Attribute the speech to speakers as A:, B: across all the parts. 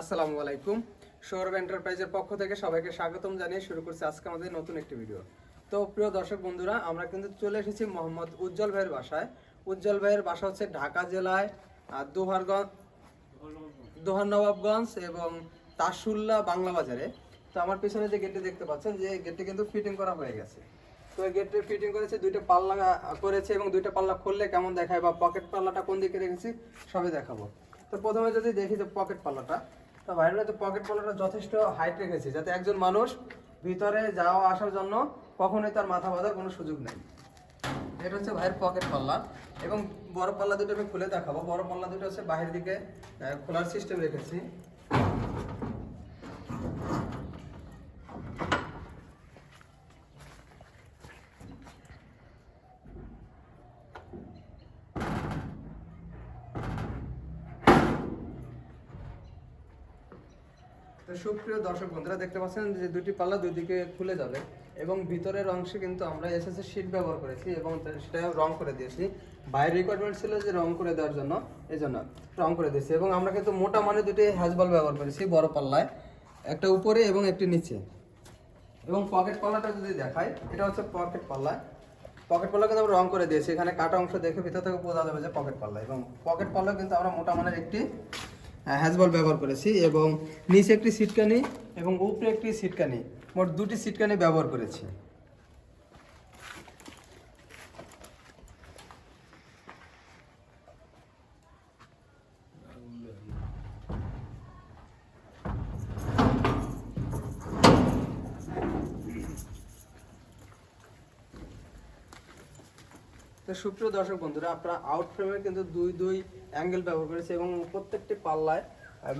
A: আসসালামু আলাইকুম। সৌরভ এন্টারপ্রাইজের পক্ষ থেকে সবাইকে স্বাগতম জানিয়ে শুরু করছি আজকে আমাদের নতুন একটি ভিডিও। তো প্রিয় দর্শক বন্ধুরা, আমরা কিন্তু চলে এসেছি মোহাম্মদ উজ্জ্বল ভাইয়ের বাসায়। উজ্জ্বল ভাইয়ের বাসা হচ্ছে ঢাকা জেলায় দোহার নবাবগঞ্জ এবং তাসুল্লা বাংলা বাজারে। তো আমার পিছনে যে গেটটি দেখতে পাচ্ছেন, যে গেটটি কিন্তু ফিটিং করা হয়ে গেছে। তো এই গেটটি ফিটিং করেছে, দুইটা পাল্লা করেছে এবং দুইটা পাল্লা খুললে কেমন দেখায় বা পকেট পাল্লাটা কোন দিকে রেখেছি সবই দেখাবো। তো প্রথমে যদি দেখি যে পকেট পাল্লাটা, তো বাইরে তো পকেট পাল্লাটা যথেষ্ট হাইট রেখেছি, যাতে একজন মানুষ ভিতরে যাওয়া আসার জন্য কখনোই তার মাথা বাঁধার কোনো সুযোগ নেই। এটা হচ্ছে ভাইয়ের পকেট পাল্লা এবং বড় পাল্লা দুটো আমি খুলে দেখাবো। বড় পাল্লা দুটো হচ্ছে বাহির দিকে খোলার সিস্টেম রেখেছি। তো সুপ্রিয় দর্শক বন্ধুরা, দেখতে পাচ্ছেন যে দুটি পাল্লা দুই দিকে খুলে যাবে এবং ভিতরের অংশে কিন্তু আমরা এসএসএস শীট ব্যবহার করেছি এবং সেটা রং করে দিয়েছি। বাইরের রিকোয়ারমেন্ট ছিল যে রং করে দেওয়ার জন্য, এই জন্য রং করে দিয়েছি। এবং আমরা কিন্তু মোটা মানে দুটি হ্যাজবল ব্যবহার করেছি বড় পাল্লায়, একটা উপরে এবং একটি নিচে। এবং পকেট পাল্লাটা যদি দেখাই, এটা হচ্ছে পকেট পাল্লা। পকেট পাল্লা কিন্তু আমরা রং করে দিয়েছি, এখানে কাটা অংশ দেখে ভিতর থেকে বোঝা যাবে যে পকেট পাল্লা। এবং পকেট পাল্লা কিন্তু আমরা মোটা মানের একটি হ্যাজবল ব্যবহার করেছি এবং নিচে একটি সিটকানি এবং উপরে একটি সিটকানি, মোট দুটি সিটকানি ব্যবহার করেছি। তো সুপ্রিয় দর্শক বন্ধুরা, আপনারা আউট ফ্রেমে কিন্তু দুই অ্যাঙ্গেল ব্যবহার করেছি এবং প্রত্যেকটি পাল্লায়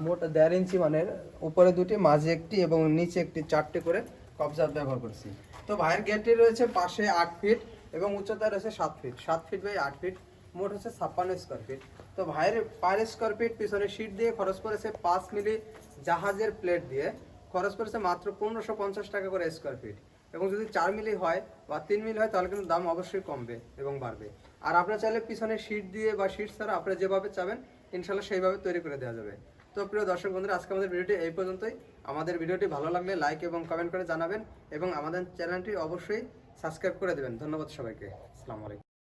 A: মোট 1.5 ইঞ্চি মানের উপরে দুটি, মাঝে একটি এবং নিচে একটি, 4টে করে কবজা ব্যবহার করেছি। তো ভাইয়ের গেটটি রয়েছে পাশে 8 ফিট এবং উচ্চতা রয়েছে 7 ফিট। 7 ফিট বাই 8 ফিট, মোট হচ্ছে 56 স্কোয়ার ফিট। তো ভাইয়ের পার স্কোয়ার ফিট পিছনে শীট দিয়ে খরচ করেছে 5 মিলি জাহাজের প্লেট দিয়ে, খরচ করেছে মাত্র 1550 টাকা করে স্কোয়ার ফিট। এবং যদি 4 মিলি হয় বা 3 মিলি হয় তাহলে কিন্তু দাম অবশ্যই কমবে এবং বাড়বে। আর আপনারা চাইলে পিছনে শীট দিয়ে বা শীট ছাড়া আপনারা যেভাবে চাবেন ইনশাল্লাহ সেইভাবে তৈরি করে দেওয়া যাবে। তো প্রিয় দর্শক বন্ধুরা, আজকে আমাদের ভিডিওটি এই পর্যন্তই। আমাদের ভিডিওটি ভালো লাগলে লাইক এবং কমেন্ট করে জানাবেন এবং আমাদের চ্যানেলটি অবশ্যই সাবস্ক্রাইব করে দেবেন। ধন্যবাদ সবাইকে। আসসালামু আলাইকুম।